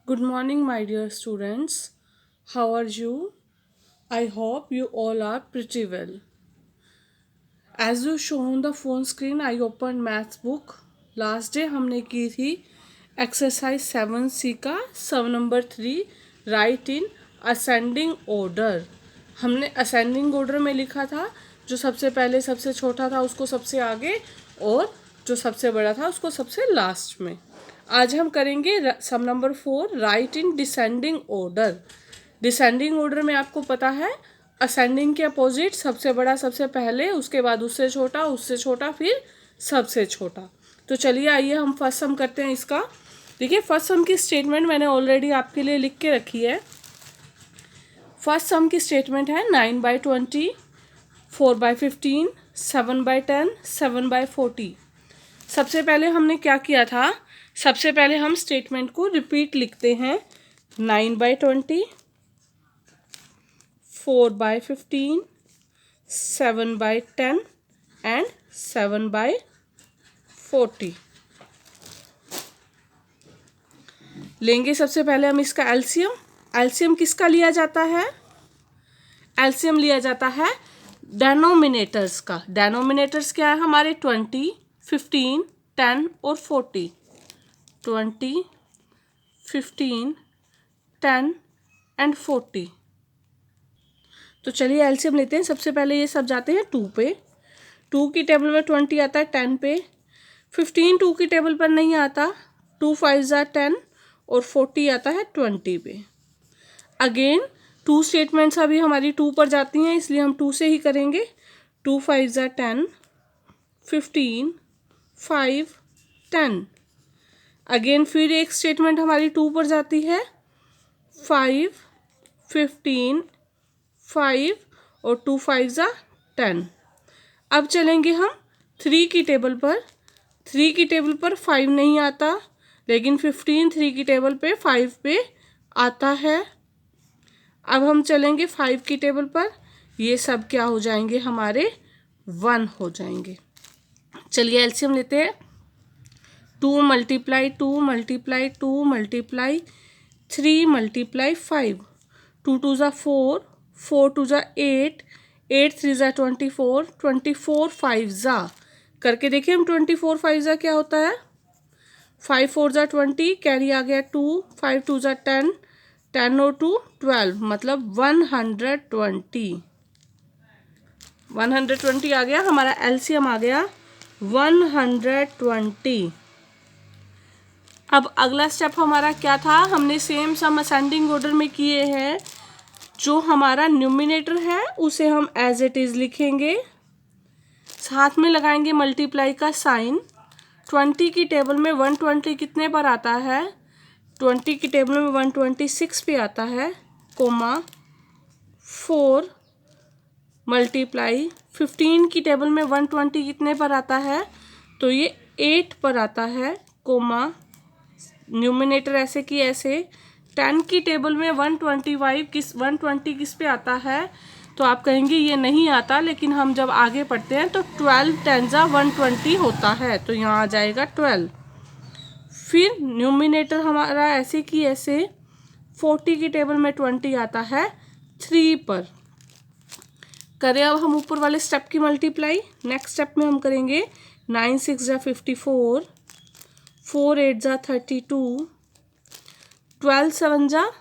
Good morning, my dear students. How are you? I hope you all are pretty well. As you show on the phone screen, I opened maths book. Last day हमने की थी exercise 7C का some number 3 write in ascending order. हमने ascending order में लिखा था, जो सबसे पहले सबसे छोटा था उसको सबसे आगे और जो सबसे बड़ा था उसको सबसे लास्ट में। आज हम करेंगे some number 4 write in descending order. Descending order में आपको पता है असेंडिंग के अपोजिट सबसे बड़ा सबसे पहले, उसके बाद उससे छोटा फिर सबसे छोटा। तो चलिए आइए हम फर्स्ट सम करते हैं इसका। देखिए फर्स्ट सम की स्टेटमेंट मैंने ऑलरेडी आपके लिए लिख के रखी है। फर्स्ट सम की स्टेटमेंट है 9/20, 4/15, 7/10, 7/40। सबसे पहले हमने क्या किया था, सबसे पहले हम स्टेटमेंट को रिपीट लिखते हैं। 9/20, 4/15, 7/10 एंड 7/40 लेंगे। सबसे पहले हम इसका एलसीएम। एलसीएम किसका लिया जाता है? एलसीएम लिया जाता है डेनोमिनेटर्स का। डेनोमिनेटर्स क्या है हमारे? 20, 15, 10 और 40। 20, 15, 10 एंड 40। तो चलिए एलसीएम लेते हैं। सबसे पहले ये सब जाते हैं 2 पे। 2 की टेबल में 20 आता है 10 पे। 15 2 की टेबल पर नहीं आता, 2 5 10 और 40 आता है 20 पे। अगेन 2 स्टेटमेंट्स अभी हमारी 2 पर जाती हैं, इसलिए हम 2 से ही करेंगे। 2 5 10, 15, 5, 10। अगेन फिर एक स्टेटमेंट हमारी 2 पर जाती है, 5, 15, 5 और 2 5 10। अब चलेंगे हम 3 की टेबल पर। 3 की टेबल पर 5 नहीं आता, लेकिन 15 3 की टेबल पे 5 पे आता है। अब हम चलेंगे 5 की टेबल पर। ये सब क्या हो जाएंगे? हमारे 1 हो जाएंगे। चलिए एलसीएम लेते हैं। 2 मल्टीप्लाई 2 मल्टीप्लाई 2 मल्टीप्लाई 3 मल्टीप्लाई 5। 2 2 4, 4 2 8, 8 3 24, 24 5 करके देखिए हम। 24 5 क्या होता है? 5 4 20, कैरी आ गया 2, 5 2 10, 10 और 2 12, मतलब 120। 120 आ गया हमारा एलसीएम, आ गया 120। अब अगला स्टेप हमारा क्या था? हमने सेम सम असेंडिंग ऑर्डर में किए हैं। जो हमारा न्यूमिनेटर है उसे हम एज इट इज़ लिखेंगे, साथ में लगाएंगे मल्टीप्लाई का साइन। 20 की टेबल में 120 कितने पर आता है? 20 की टेबल में 126 पे आता है, कोमा 4 मल्टीप्लाई 15 की टेबल में 120 कितने पर आता है? तो ये 8 पर आता है, कोमा न्यूमिनेटर ऐसे की ऐसे। 10 की टेबल में 120 किस पे आता है? तो आप कहेंगे ये नहीं आता, लेकिन हम जब आगे पढ़ते हैं तो 12 10 120 होता है, तो यहाँ आ जाएगा 12। फिर न्यूमिनेटर हमारा ऐसे की ऐसे। 40 की टेबल में 20 आता है 3 पर। करें अब हम ऊपर वाले स्टेप की मल्टीप्लाई। नेक्स्ट स्टेप में हम करेंगे 9 6 54, 4 8 32, 12 7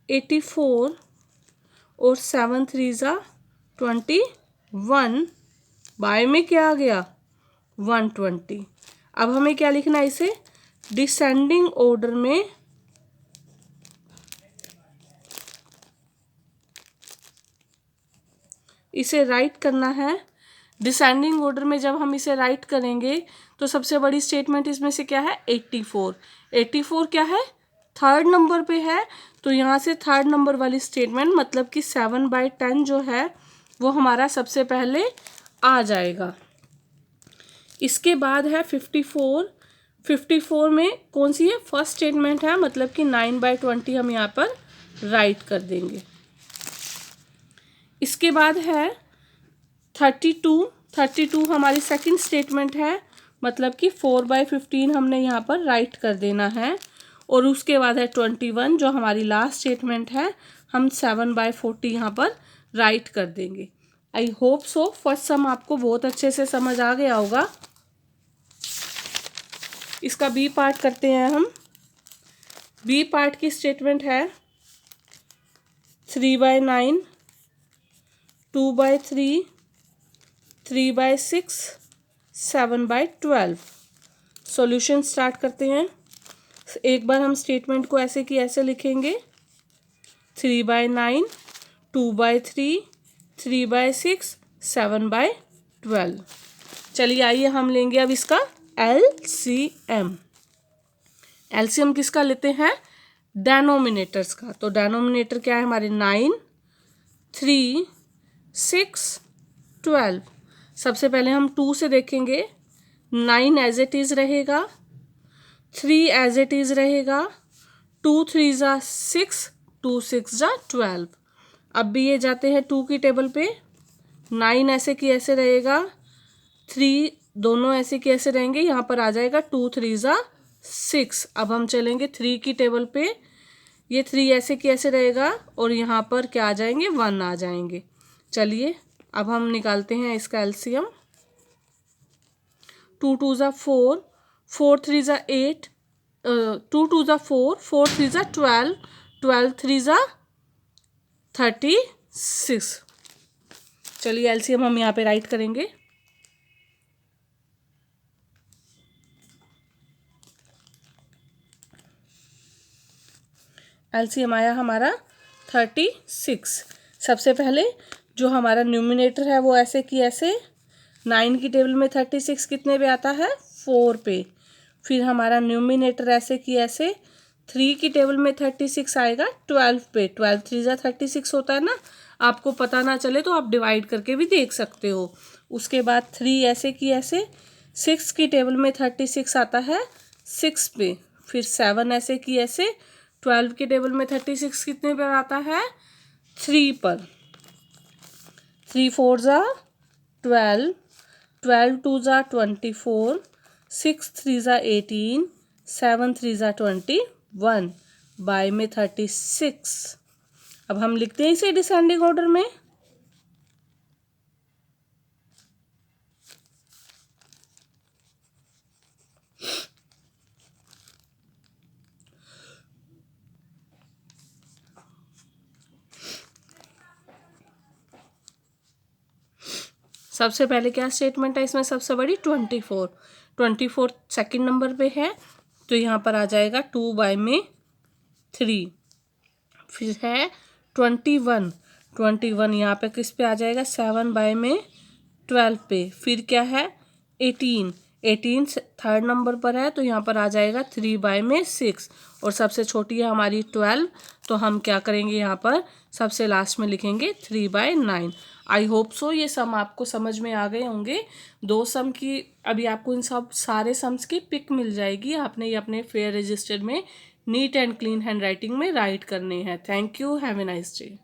84 और 7 3 21। बाय में क्या आ गया? 120। अब हमें क्या लिखना है इसे? डिसेंडिंग ऑर्डर में इसे राइट करना है। डिसेंडिंग ऑर्डर में जब हम इसे राइट करेंगे तो सबसे बड़ी स्टेटमेंट इसमें से क्या है? 84। 84 क्या है? थर्ड नंबर पे है, तो यहाँ से थर्ड नंबर वाली स्टेटमेंट मतलब कि 7/10 जो है वो हमारा सबसे पहले आ जाएगा। इसके बाद है 54। 54 में कौन सी है? फर्स्ट स्टेटमेंट है, मतलब कि 9/20 हम यहाँ पर राइट कर देंगे। इसके बाद है 32। 32 हमारी सेकंड स्टेटमेंट है, मतलब कि 4/15 हमने यहाँ पर राइट कर देना है। और उसके बाद है 21 जो हमारी लास्ट स्टेटमेंट है, हम 7/40 यहाँ पर राइट कर देंगे। आई होप सो फर्स्ट सम आपको बहुत अच्छे से समझ आ गया होगा। इसका बी पार्ट करते हैं हम। बी पार्ट की स्टेटमेंट है 3/9, 2/3, 3/6, 7/12। सॉल्यूशन स्टार्ट करते हैं। एक बार हम स्टेटमेंट को ऐसे की ऐसे लिखेंगे 3/9, 2/3, 3/6, 7/12। चलिए आइए हम लेंगे अब इसका एलसीएम। एलसीएम किसका लेते हैं? डेनोमिनेटर्स का। तो डेनोमिनेटर क्या है हमारे? 9, 3, 6, 12। सबसे पहले हम 2 से देखेंगे। 9 एज इट इज़ रहेगा, 3 एज इट इज़ रहेगा, 2 3 ज़ा 6, 2 6 ज़ा 12। अब भी ये जाते हैं 2 की टेबल पे। 9 ऐसे की ऐसे रहेगा, 3 दोनों ऐसे की ऐसे रहेंगे, यहाँ पर आ जाएगा 2 3 ज़ा 6। अब हम चलेंगे 3 की टेबल पे। ये 3 ऐसे की ऐसे रहेगा और यहाँ पर क्या आ जाएंगे? 1 आ जाएंगे। चलिए अब हम निकालते हैं इसका एलसीएम। 2 2 ज़ा 4, 4 3 ज़ा 8, 2 2 ज़ा 4, 4 3 ज़ा 12, 12 3 ज़ा 36। चलिए एलसीएम हम यहाँ पे राइट करेंगे। एलसीएम आया हमारा 36। सबसे पहले जो हमारा न्यूमिनेटर है वो ऐसे की ऐसे, 9 की टेबल में 36 कितने पे आता है? 4 पे। फिर हमारा न्यूमिनेटर ऐसे की ऐसे, 3 की टेबल में 36 आएगा 12 पे। 12 3 ज़ा 36 होता है ना। आपको पता ना चले तो आप डिवाइड करके भी देख सकते हो। उसके बाद 3 ऐसे की ऐसे, 6 की टेबल में 36 आता है 6 पे। फिर 7 ऐसे की ऐसे, 12 की टेबल में 36 कितने पर आता है? 3 पर। 3 4 ज़ा 12, 12 2 ज़ा 24, 6 3 ज़ा 18, 7 3 ज़ा 21, बाय में 36। अब हम लिखते हैं इसे डिसेंडिंग ऑर्डर में। सबसे पहले क्या स्टेटमेंट है इसमें? सबसे बड़ी 24। 24 सेकंड नंबर पे है तो यहाँ पर आ जाएगा 2/3। फिर है 21, 21 यहाँ पे किस पे आ जाएगा? 7/12 पे। फिर क्या है? 18, 18 थर्ड नंबर पर है तो यहाँ पर आ जाएगा 3/6। और सबसे छोटी है हमारी 12, तो हम क्या करेंगे? यहाँ पर सबसे लास्ट में लिखेंगे 3/9। आई होप सो ये सम आपको समझ में आ गए होंगे। 2 सम की अभी आपको इन सब सारे सम्स की पिक मिल जाएगी। आपने ये अपने फेयर रजिस्टर में neat and clean hand writing में राइट करने हैं। Thank you, have a nice day.